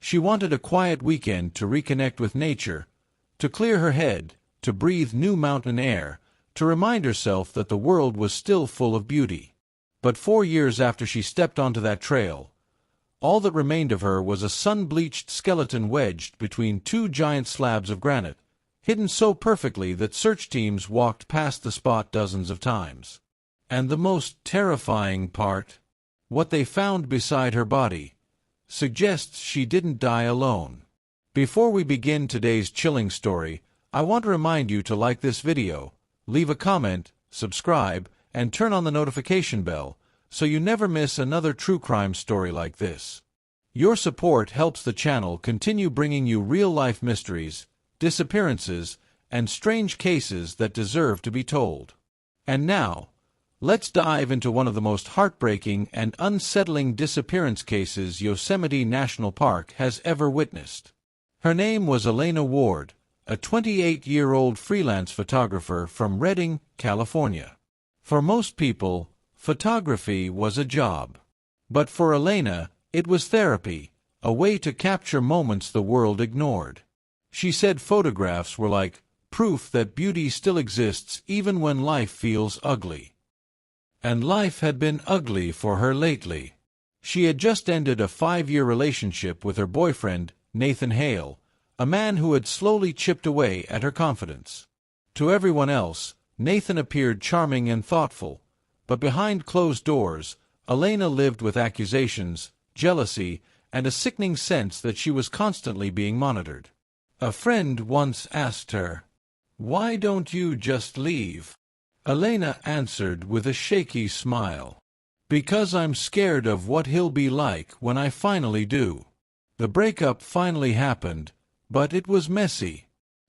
She wanted a quiet weekend to reconnect with nature, to clear her head, to breathe new mountain air, to remind herself that the world was still full of beauty. But 4 years after she stepped onto that trail, all that remained of her was a sun-bleached skeleton wedged between two giant slabs of granite, hidden so perfectly that search teams walked past the spot dozens of times. And the most terrifying part, what they found beside her body, suggests she didn't die alone. Before we begin today's chilling story, I want to remind you to like this video, leave a comment, subscribe, and turn on the notification bell so you never miss another true crime story like this. Your support helps the channel continue bringing you real-life mysteries, disappearances, and strange cases that deserve to be told. And now, let's dive into one of the most heartbreaking and unsettling disappearance cases Yosemite National Park has ever witnessed. Her name was Elena Ward, a 28-year-old freelance photographer from Redding, California. For most people, photography was a job. But for Elena, it was therapy, a way to capture moments the world ignored. She said photographs were like proof that beauty still exists even when life feels ugly. And life had been ugly for her lately. She had just ended a 5-year relationship with her boyfriend, Nathan Hale, a man who had slowly chipped away at her confidence. To everyone else, Nathan appeared charming and thoughtful, but behind closed doors, Elena lived with accusations, jealousy, and a sickening sense that she was constantly being monitored. A friend once asked her, "Why don't you just leave?" Elena answered with a shaky smile, "Because I'm scared of what he'll be like when I finally do." The breakup finally happened, but it was messy.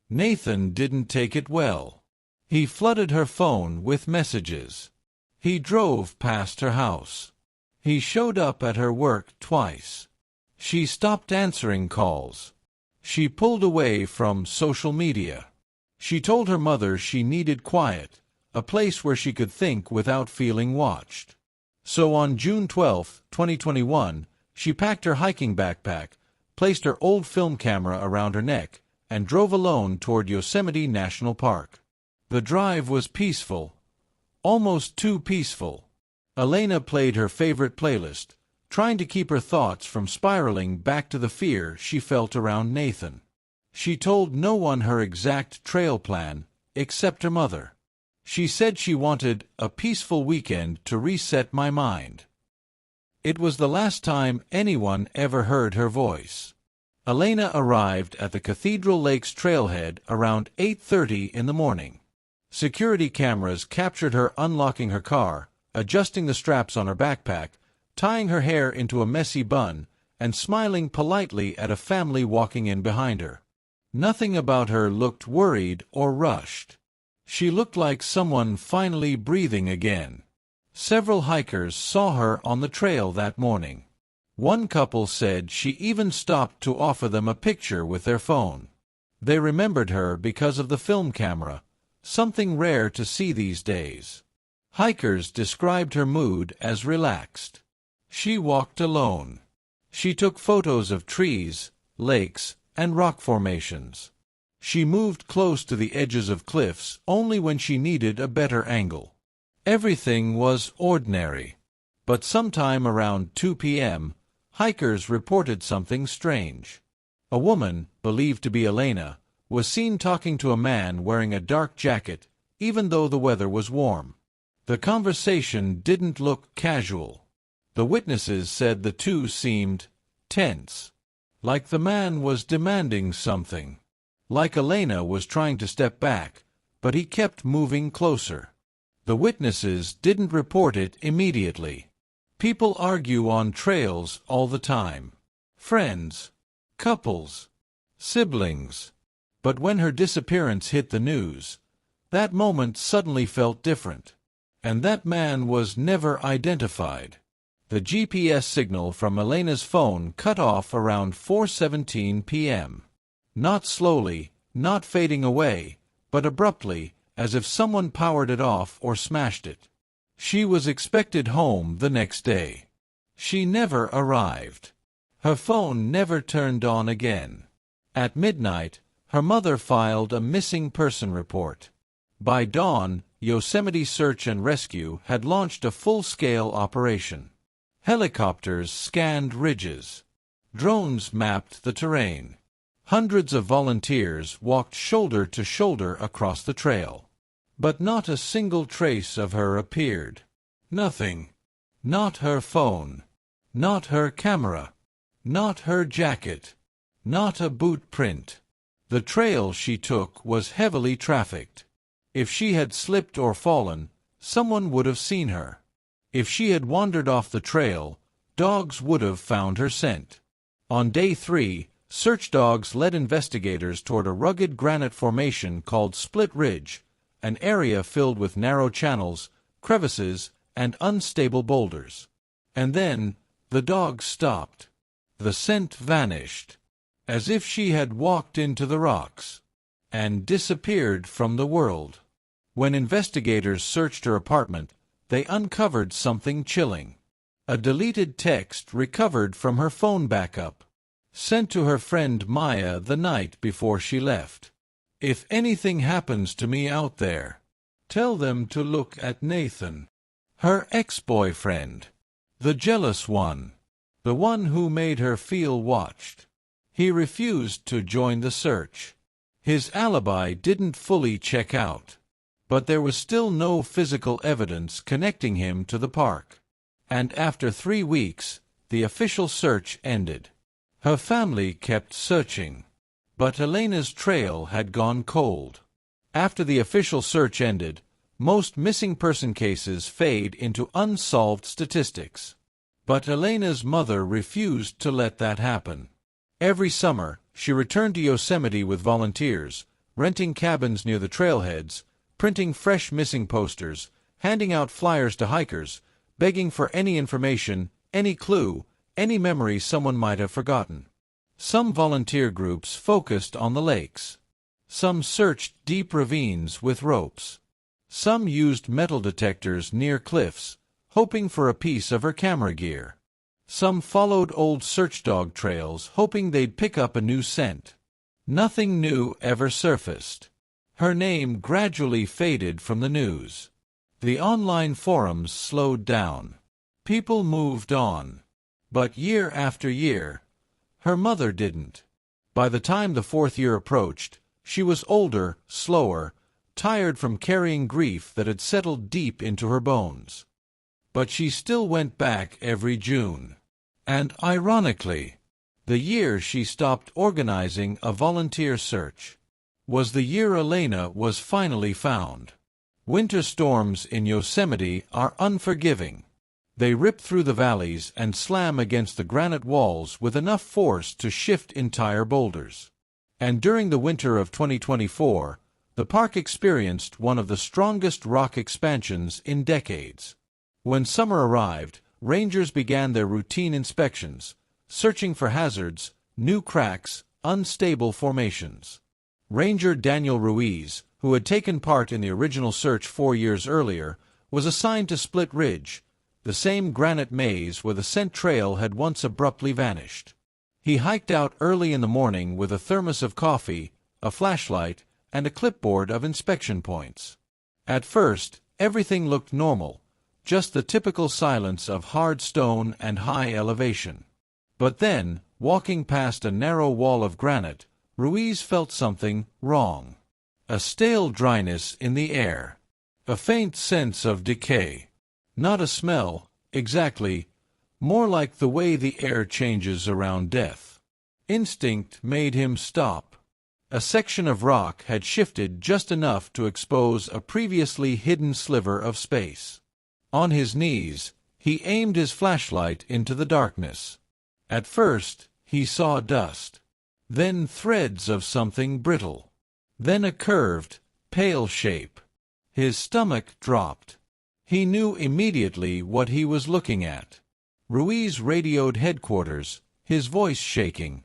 Nathan didn't take it well. He flooded her phone with messages. He drove past her house. He showed up at her work twice. She stopped answering calls. She pulled away from social media. She told her mother she needed quiet, a place where she could think without feeling watched. So on June 12, 2021, she packed her hiking backpack, placed her old film camera around her neck, and drove alone toward Yosemite National Park. The drive was peaceful, almost too peaceful. Elena played her favorite playlist, trying to keep her thoughts from spiraling back to the fear she felt around Nathan. She told no one her exact trail plan, except her mother. She said she wanted a peaceful weekend to reset my mind. It was the last time anyone ever heard her voice. Elena arrived at the Cathedral Lakes trailhead around 8:30 in the morning. Security cameras captured her unlocking her car, adjusting the straps on her backpack, tying her hair into a messy bun, and smiling politely at a family walking in behind her. Nothing about her looked worried or rushed. She looked like someone finally breathing again. Several hikers saw her on the trail that morning. One couple said she even stopped to offer them a picture with their phone. They remembered her because of the film camera, something rare to see these days. Hikers described her mood as relaxed. She walked alone. She took photos of trees, lakes, and rock formations. She moved close to the edges of cliffs only when she needed a better angle. Everything was ordinary. But sometime around 2 p.m., hikers reported something strange. A woman, believed to be Elena, was seen talking to a man wearing a dark jacket, even though the weather was warm. The conversation didn't look casual. The witnesses said the two seemed tense, like the man was demanding something. Like Elena was trying to step back, but he kept moving closer. The witnesses didn't report it immediately. People argue on trails all the time. Friends, couples, siblings. But when her disappearance hit the news, that moment suddenly felt different. And that man was never identified. The GPS signal from Elena's phone cut off around 4:17 p.m. Not slowly, not fading away, but abruptly, as if someone powered it off or smashed it. She was expected home the next day. She never arrived. Her phone never turned on again. At midnight, her mother filed a missing person report. By dawn, Yosemite Search and Rescue had launched a full-scale operation. Helicopters scanned ridges. Drones mapped the terrain. Hundreds of volunteers walked shoulder to shoulder across the trail. But not a single trace of her appeared. Nothing. Not her phone. Not her camera. Not her jacket. Not a boot print. The trail she took was heavily trafficked. If she had slipped or fallen, someone would have seen her. If she had wandered off the trail, dogs would have found her scent. On day 3, search dogs led investigators toward a rugged granite formation called Split Ridge, an area filled with narrow channels, crevices, and unstable boulders. And then, the dogs stopped. The scent vanished, as if she had walked into the rocks, and disappeared from the world. When investigators searched her apartment, they uncovered something chilling. A deleted text recovered from her phone backup, sent to her friend Maya the night before she left. "If anything happens to me out there, tell them to look at Nathan." Her ex-boyfriend. The jealous one. The one who made her feel watched. He refused to join the search. His alibi didn't fully check out. But there was still no physical evidence connecting him to the park. And after 3 weeks, the official search ended. Her family kept searching. But Elena's trail had gone cold. After the official search ended, most missing person cases fade into unsolved statistics. But Elena's mother refused to let that happen. Every summer, she returned to Yosemite with volunteers, renting cabins near the trailheads, printing fresh missing posters, handing out flyers to hikers, begging for any information, any clue, any memory someone might have forgotten. Some volunteer groups focused on the lakes. Some searched deep ravines with ropes. Some used metal detectors near cliffs, hoping for a piece of her camera gear. Some followed old search dog trails, hoping they'd pick up a new scent. Nothing new ever surfaced. Her name gradually faded from the news. The online forums slowed down. People moved on. But year after year, her mother didn't. By the time the 4th year approached, she was older, slower, tired from carrying grief that had settled deep into her bones. But she still went back every June. And ironically, the year she stopped organizing a volunteer search was the year Elena was finally found. Winter storms in Yosemite are unforgiving. They rip through the valleys and slam against the granite walls with enough force to shift entire boulders. And during the winter of 2024, the park experienced one of the strongest rock expansions in decades. When summer arrived, rangers began their routine inspections, searching for hazards, new cracks, unstable formations. Ranger Daniel Ruiz, who had taken part in the original search 4 years earlier, was assigned to Split Ridge, the same granite maze where the scent trail had once abruptly vanished. He hiked out early in the morning with a thermos of coffee, a flashlight, and a clipboard of inspection points. At first, everything looked normal, just the typical silence of hard stone and high elevation. But then, walking past a narrow wall of granite, Ruiz felt something wrong. A stale dryness in the air. A faint sense of decay. Not a smell, exactly, more like the way the air changes around death. Instinct made him stop. A section of rock had shifted just enough to expose a previously hidden sliver of space. On his knees, he aimed his flashlight into the darkness. At first, he saw dust. Then threads of something brittle. Then a curved, pale shape. His stomach dropped. He knew immediately what he was looking at. Ruiz radioed headquarters, his voice shaking.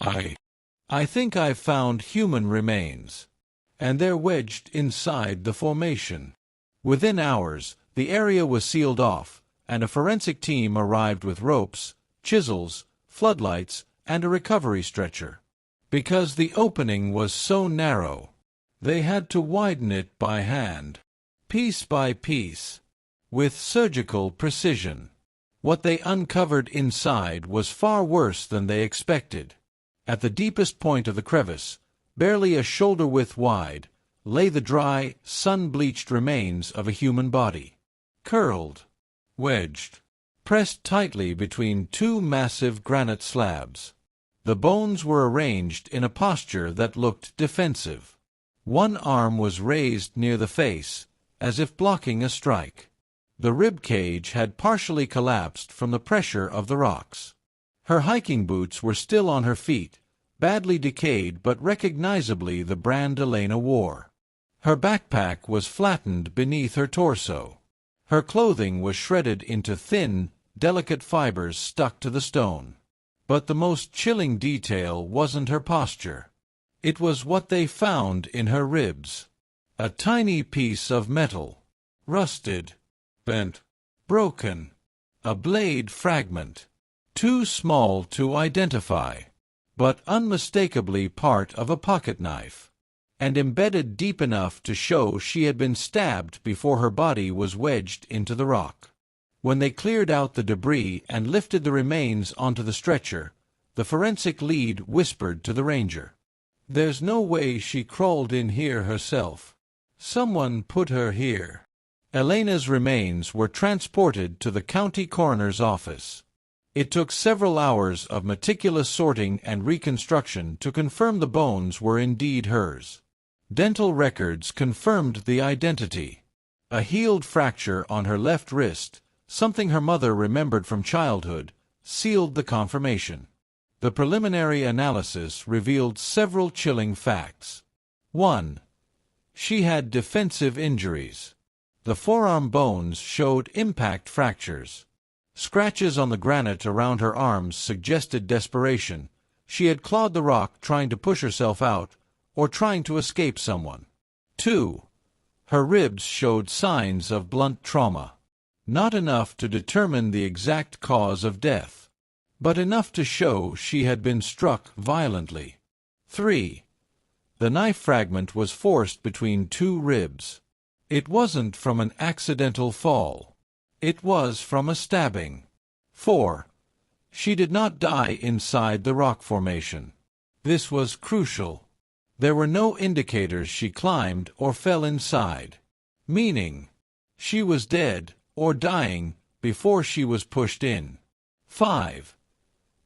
I think I've found human remains. And they're wedged inside the formation." Within hours, the area was sealed off, and a forensic team arrived with ropes, chisels, floodlights, and a recovery stretcher. Because the opening was so narrow, they had to widen it by hand, piece by piece, with surgical precision. What they uncovered inside was far worse than they expected. At the deepest point of the crevice, barely a shoulder-width wide, lay the dry, sun-bleached remains of a human body. Curled, wedged, pressed tightly between two massive granite slabs. The bones were arranged in a posture that looked defensive. One arm was raised near the face, as if blocking a strike. The rib cage had partially collapsed from the pressure of the rocks. Her hiking boots were still on her feet, badly decayed but recognizably the brand Elena wore. Her backpack was flattened beneath her torso. Her clothing was shredded into thin, delicate fibers stuck to the stone. But the most chilling detail wasn't her posture. It was what they found in her ribs. A tiny piece of metal. Rusted. Bent. Broken. A blade fragment. Too small to identify, but unmistakably part of a pocket knife, and embedded deep enough to show she had been stabbed before her body was wedged into the rock. When they cleared out the debris and lifted the remains onto the stretcher, the forensic lead whispered to the ranger, "There's no way she crawled in here herself. Someone put her here." Elena's remains were transported to the county coroner's office. It took several hours of meticulous sorting and reconstruction to confirm the bones were indeed hers. Dental records confirmed the identity. A healed fracture on her left wrist, something her mother remembered from childhood, sealed the confirmation. The preliminary analysis revealed several chilling facts. 1. She had defensive injuries. The forearm bones showed impact fractures. Scratches on the granite around her arms suggested desperation. She had clawed the rock trying to push herself out, or trying to escape someone. 2. Her ribs showed signs of blunt trauma. Not enough to determine the exact cause of death, but enough to show she had been struck violently. 3. The knife fragment was forced between two ribs. It wasn't from an accidental fall. It was from a stabbing. 4. She did not die inside the rock formation. This was crucial. There were no indicators she climbed or fell inside, meaning she was dead or dying before she was pushed in. 5.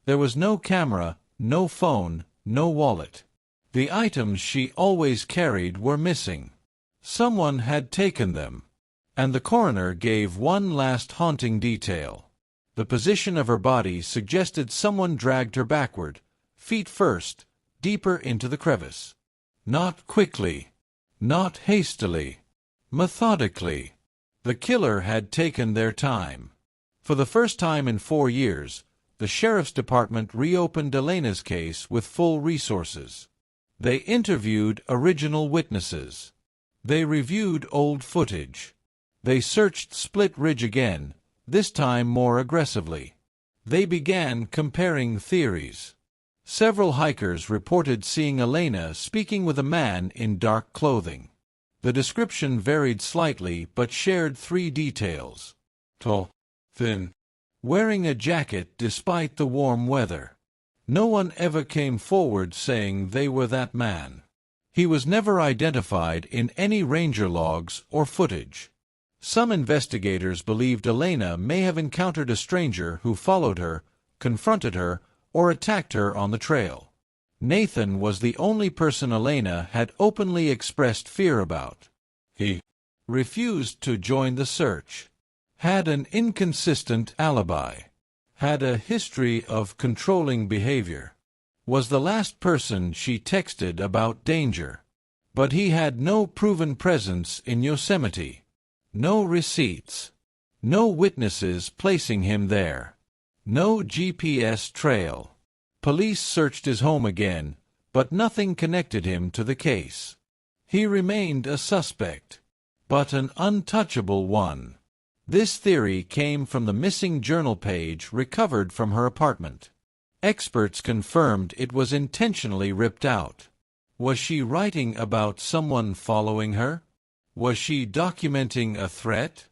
There was no camera, no phone, no wallet. The items she always carried were missing. Someone had taken them. And the coroner gave one last haunting detail. The position of her body suggested someone dragged her backward, feet first, deeper into the crevice. Not quickly, not hastily, methodically. The killer had taken their time. For the first time in 4 years, the sheriff's department reopened Elena's case with full resources. They interviewed original witnesses. They reviewed old footage. They searched Split Ridge again, this time more aggressively. They began comparing theories. Several hikers reported seeing Elena speaking with a man in dark clothing. The description varied slightly but shared 3 details. Tall, thin, wearing a jacket despite the warm weather. No one ever came forward saying they were that man. He was never identified in any ranger logs or footage. Some investigators believed Elena may have encountered a stranger who followed her, confronted her, or attacked her on the trail. Nathan was the only person Elena had openly expressed fear about. He refused to join the search, had an inconsistent alibi, had a history of controlling behavior, was the last person she texted about danger. But he had no proven presence in Yosemite. No receipts. No witnesses placing him there. No GPS trail. Police searched his home again, but nothing connected him to the case. He remained a suspect, but an untouchable one. This theory came from the missing journal page recovered from her apartment. Experts confirmed it was intentionally ripped out. Was she writing about someone following her? Was she documenting a threat?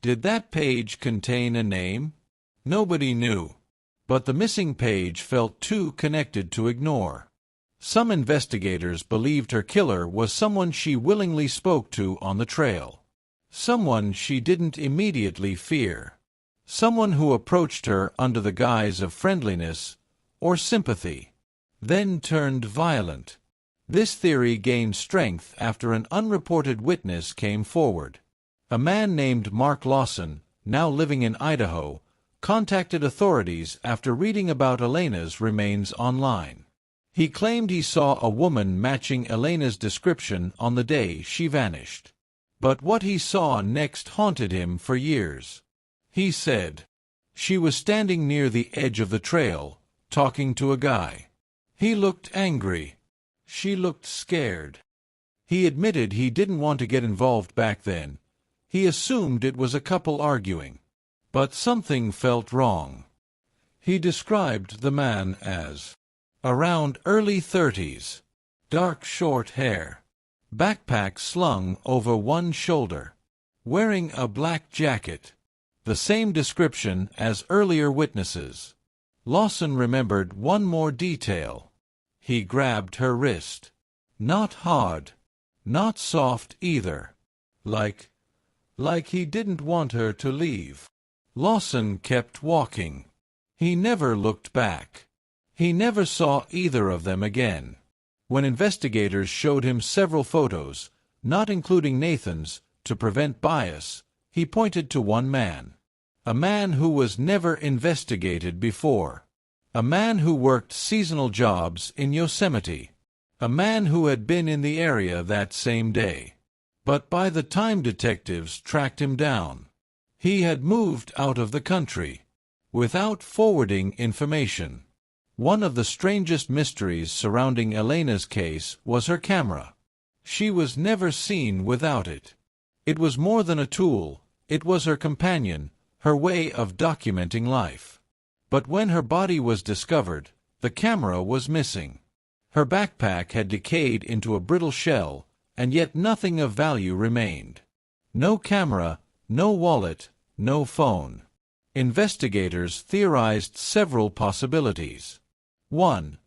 Did that page contain a name? Nobody knew. But the missing page felt too connected to ignore. Some investigators believed her killer was someone she willingly spoke to on the trail. Someone she didn't immediately fear. Someone who approached her under the guise of friendliness or sympathy, then turned violent. This theory gained strength after an unreported witness came forward. A man named Mark Lawson, now living in Idaho, contacted authorities after reading about Elena's remains online. He claimed he saw a woman matching Elena's description on the day she vanished. But what he saw next haunted him for years. He said, "She was standing near the edge of the trail, talking to a guy. He looked angry. She looked scared." He admitted he didn't want to get involved back then. He assumed it was a couple arguing. But something felt wrong. He described the man as around early 30s, dark short hair, backpack slung over one shoulder, wearing a black jacket, the same description as earlier witnesses. Lawson remembered one more detail. He grabbed her wrist. Not hard, not soft either. Like he didn't want her to leave. Lawson kept walking. He never looked back. He never saw either of them again. When investigators showed him several photos, not including Nathan's, to prevent bias, he pointed to one man. A man who was never investigated before. A man who worked seasonal jobs in Yosemite. A man who had been in the area that same day. But by the time detectives tracked him down, he had moved out of the country, without forwarding information. One of the strangest mysteries surrounding Elena's case was her camera. She was never seen without it. It was more than a tool, it was her companion, her way of documenting life. But when her body was discovered, the camera was missing. Her backpack had decayed into a brittle shell, and yet nothing of value remained. No camera, no wallet, no phone. Investigators theorized several possibilities. 1.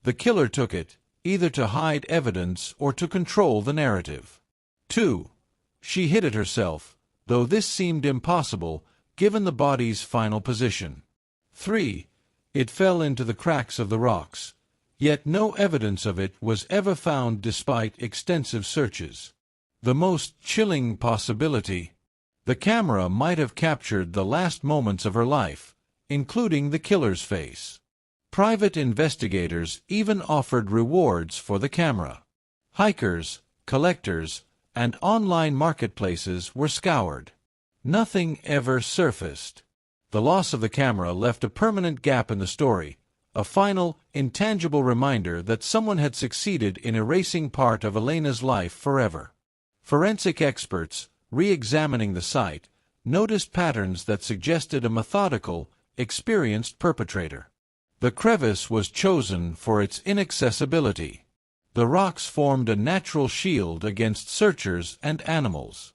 The killer took it, either to hide evidence or to control the narrative. 2. She hid it herself, though this seemed impossible given the body's final position. 3. It fell into the cracks of the rocks, yet no evidence of it was ever found despite extensive searches. The most chilling possibility: the camera might have captured the last moments of her life, including the killer's face. Private investigators even offered rewards for the camera. Hikers, collectors, and online marketplaces were scoured. Nothing ever surfaced. The loss of the camera left a permanent gap in the story, a final, intangible reminder that someone had succeeded in erasing part of Elena's life forever. Forensic experts, re-examining the site, noticed patterns that suggested a methodical, experienced perpetrator. The crevice was chosen for its inaccessibility. The rocks formed a natural shield against searchers and animals.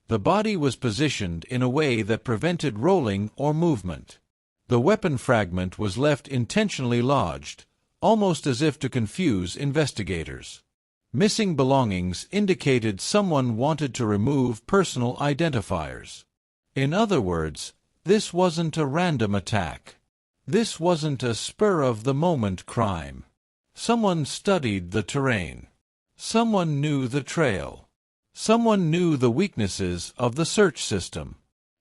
The body was positioned in a way that prevented rolling or movement. The weapon fragment was left intentionally lodged, almost as if to confuse investigators. Missing belongings indicated someone wanted to remove personal identifiers. In other words, this wasn't a random attack. This wasn't a spur-of-the-moment crime. Someone studied the terrain. Someone knew the trail. Someone knew the weaknesses of the search system.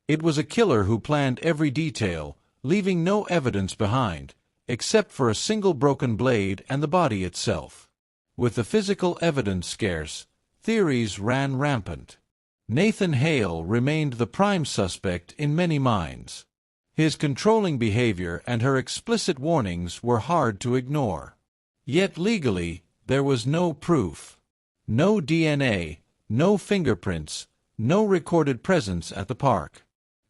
It was a killer who planned every detail, leaving no evidence behind, except for a single broken blade and the body itself. With the physical evidence scarce, theories ran rampant. Nathan Hale remained the prime suspect in many minds. His controlling behavior and her explicit warnings were hard to ignore. Yet legally, there was no proof. No DNA, no fingerprints, no recorded presence at the park.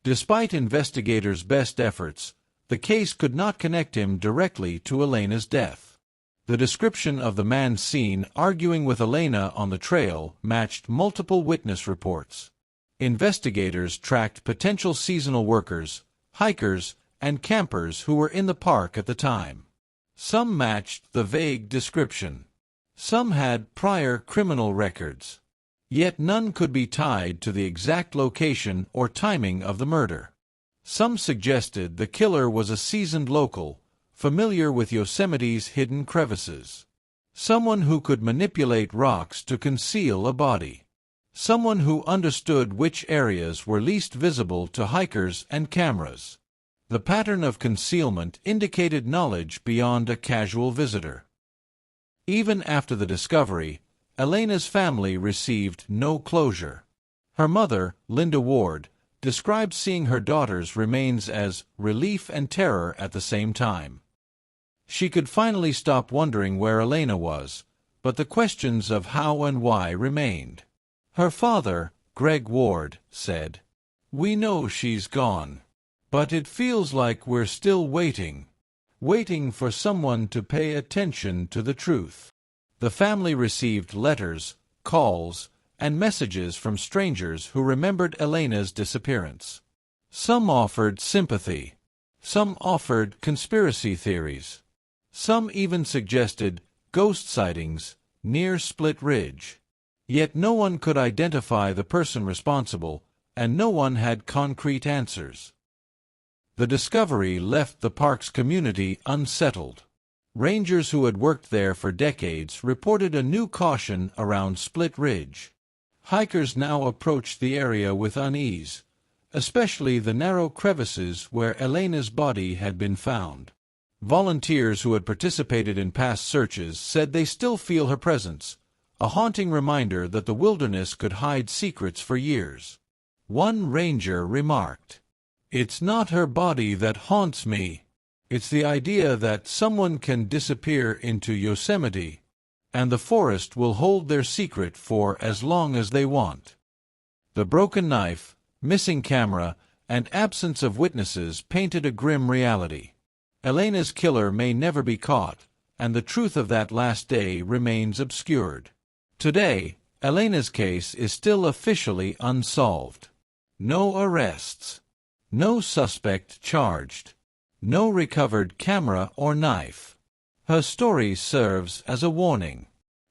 Despite investigators' best efforts, the case could not connect him directly to Elena's death. The description of the man seen arguing with Elena on the trail matched multiple witness reports. Investigators tracked potential seasonal workers, hikers, and campers who were in the park at the time. Some matched the vague description. Some had prior criminal records. Yet none could be tied to the exact location or timing of the murder. Some suggested the killer was a seasoned local, familiar with Yosemite's hidden crevices. Someone who could manipulate rocks to conceal a body. Someone who understood which areas were least visible to hikers and cameras. The pattern of concealment indicated knowledge beyond a casual visitor. Even after the discovery, Elena's family received no closure. Her mother, Elena Ward, described seeing her daughter's remains as relief and terror at the same time. She could finally stop wondering where Elena was, but the questions of how and why remained. Her father, Greg Ward, said, "We know she's gone, but it feels like we're still waiting for someone to pay attention to the truth." The family received letters, calls, and messages from strangers who remembered Elena's disappearance. Some offered sympathy. Some offered conspiracy theories. Some even suggested ghost sightings near Split Ridge. Yet no one could identify the person responsible, and no one had concrete answers. The discovery left the park's community unsettled. Rangers who had worked there for decades reported a new caution around Split Ridge. Hikers now approached the area with unease, especially the narrow crevices where Elena's body had been found. Volunteers who had participated in past searches said they still feel her presence, a haunting reminder that the wilderness could hide secrets for years. One ranger remarked, "It's not her body that haunts me. It's the idea that someone can disappear into Yosemite, and the forest will hold their secret for as long as they want." The broken knife, missing camera, and absence of witnesses painted a grim reality. Elena's killer may never be caught, and the truth of that last day remains obscured. Today, Elena's case is still officially unsolved. No arrests. No suspect charged. No recovered camera or knife. Her story serves as a warning.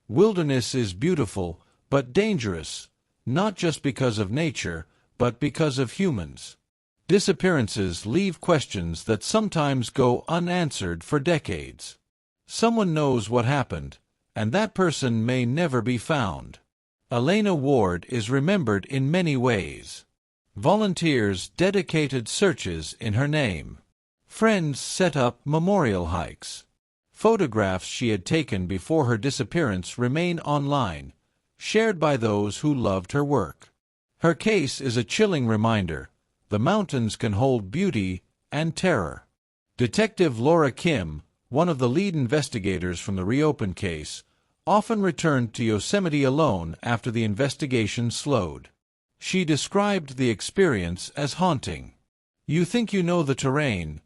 Wilderness is beautiful, but dangerous, not just because of nature, but because of humans. Disappearances leave questions that sometimes go unanswered for decades. Someone knows what happened, and that person may never be found. Elena Ward is remembered in many ways. Volunteers dedicated searches in her name. Friends set up memorial hikes. Photographs she had taken before her disappearance remain online, shared by those who loved her work. Her case is a chilling reminder: the mountains can hold beauty and terror. Detective Laura Kim, one of the lead investigators from the reopened case, often returned to Yosemite alone after the investigation slowed. She described the experience as haunting. You think you know the terrain,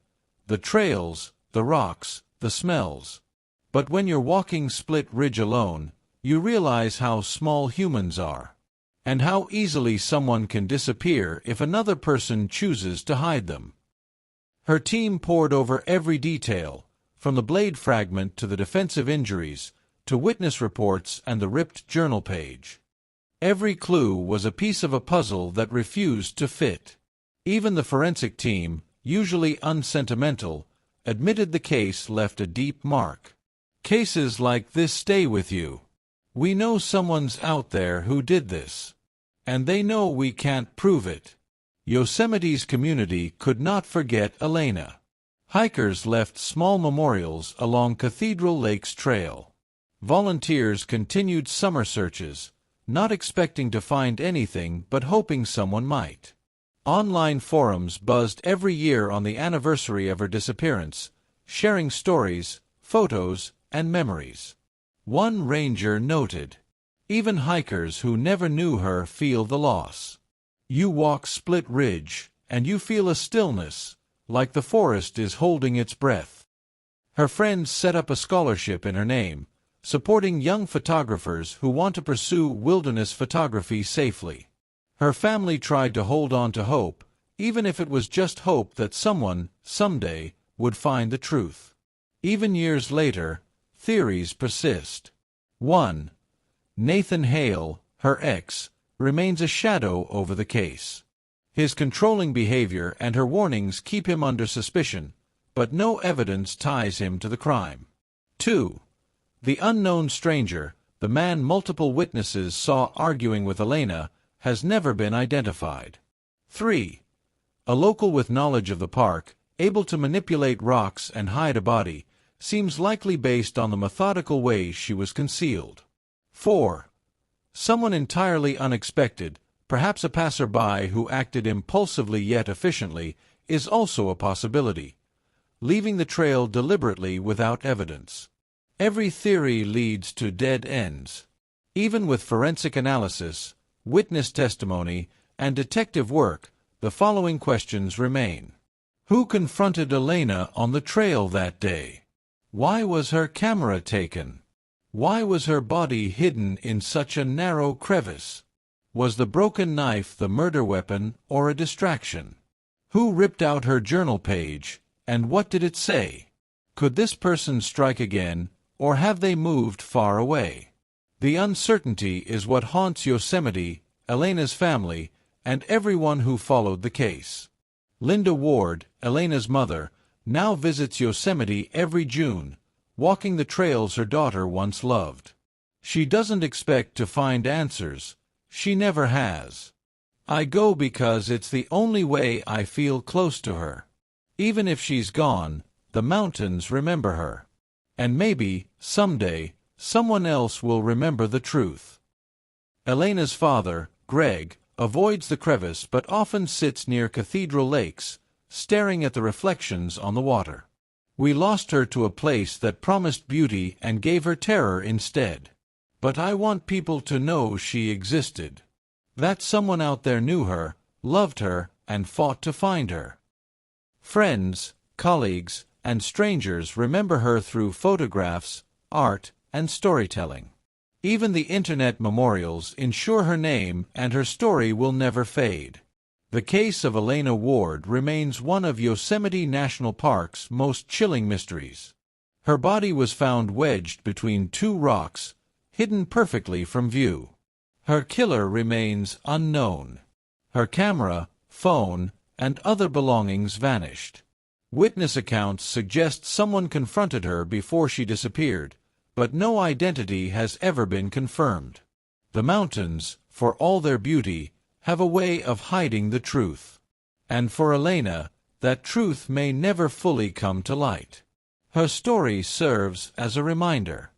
the trails, the rocks, the smells. But when you're walking Split Ridge alone, you realize how small humans are, and how easily someone can disappear if another person chooses to hide them. Her team pored over every detail, from the blade fragment to the defensive injuries, to witness reports and the ripped journal page. Every clue was a piece of a puzzle that refused to fit. Even the forensic team, usually unsentimental, admitted the case left a deep mark. Cases like this stay with you. We know someone's out there who did this, and they know we can't prove it. Yosemite's community could not forget Elena. Hikers left small memorials along Cathedral Lakes Trail. Volunteers continued summer searches, not expecting to find anything but hoping someone might. Online forums buzzed every year on the anniversary of her disappearance, sharing stories, photos, and memories. One ranger noted, "Even hikers who never knew her feel the loss. You walk Split Ridge, and you feel a stillness, like the forest is holding its breath. Her friends set up a scholarship in her name, supporting young photographers who want to pursue wilderness photography safely. Her family tried to hold on to hope, even if it was just hope that someone, someday, would find the truth. Even years later, theories persist. 1. Nathan Hale, her ex, remains a shadow over the case. His controlling behavior and her warnings keep him under suspicion, but no evidence ties him to the crime. 2. The unknown stranger, the man multiple witnesses saw arguing with Elena, has never been identified. 3. A local with knowledge of the park, able to manipulate rocks and hide a body, seems likely based on the methodical ways she was concealed. 4. Someone entirely unexpected, perhaps a passerby who acted impulsively yet efficiently, is also a possibility, leaving the trail deliberately without evidence. Every theory leads to dead ends. Even with forensic analysis, witness testimony, and detective work, the following questions remain. Who confronted Elena on the trail that day? Why was her camera taken? Why was her body hidden in such a narrow crevice? Was the broken knife the murder weapon or a distraction? Who ripped out her journal page, and what did it say? Could this person strike again, or have they moved far away? The uncertainty is what haunts Yosemite, Elena's family, and everyone who followed the case. Linda Ward, Elena's mother, now visits Yosemite every June, walking the trails her daughter once loved. She doesn't expect to find answers. She never has. I go because it's the only way I feel close to her. Even if she's gone, the mountains remember her. And maybe, someday, someone else will remember the truth. Elena's father, Greg, avoids the crevice but often sits near cathedral lakes, staring at the reflections on the water. We lost her to a place that promised beauty and gave her terror instead. But I want people to know she existed. That someone out there knew her, loved her, and fought to find her. Friends, colleagues, and strangers remember her through photographs, art, and storytelling. Even the internet memorials ensure her name and her story will never fade. The case of Elena Ward remains one of Yosemite National Park's most chilling mysteries. Her body was found wedged between two rocks, hidden perfectly from view. Her killer remains unknown. Her camera, phone, and other belongings vanished. Witness accounts suggest someone confronted her before she disappeared, but no identity has ever been confirmed. The mountains, for all their beauty, have a way of hiding the truth. And for Elena, that truth may never fully come to light. Her story serves as a reminder.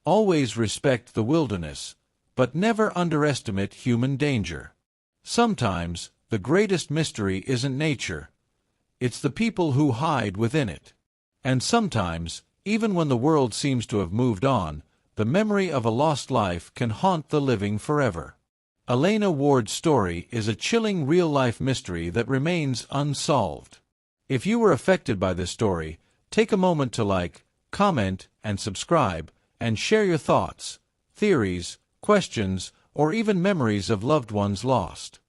Always respect the wilderness, but never underestimate human danger. Sometimes, the greatest mystery isn't nature. It's the people who hide within it. And sometimes, even when the world seems to have moved on, the memory of a lost life can haunt the living forever. Elena Ward's story is a chilling real-life mystery that remains unsolved. If you were affected by this story, take a moment to like, comment, and subscribe, and share your thoughts, theories, questions, or even memories of loved ones lost.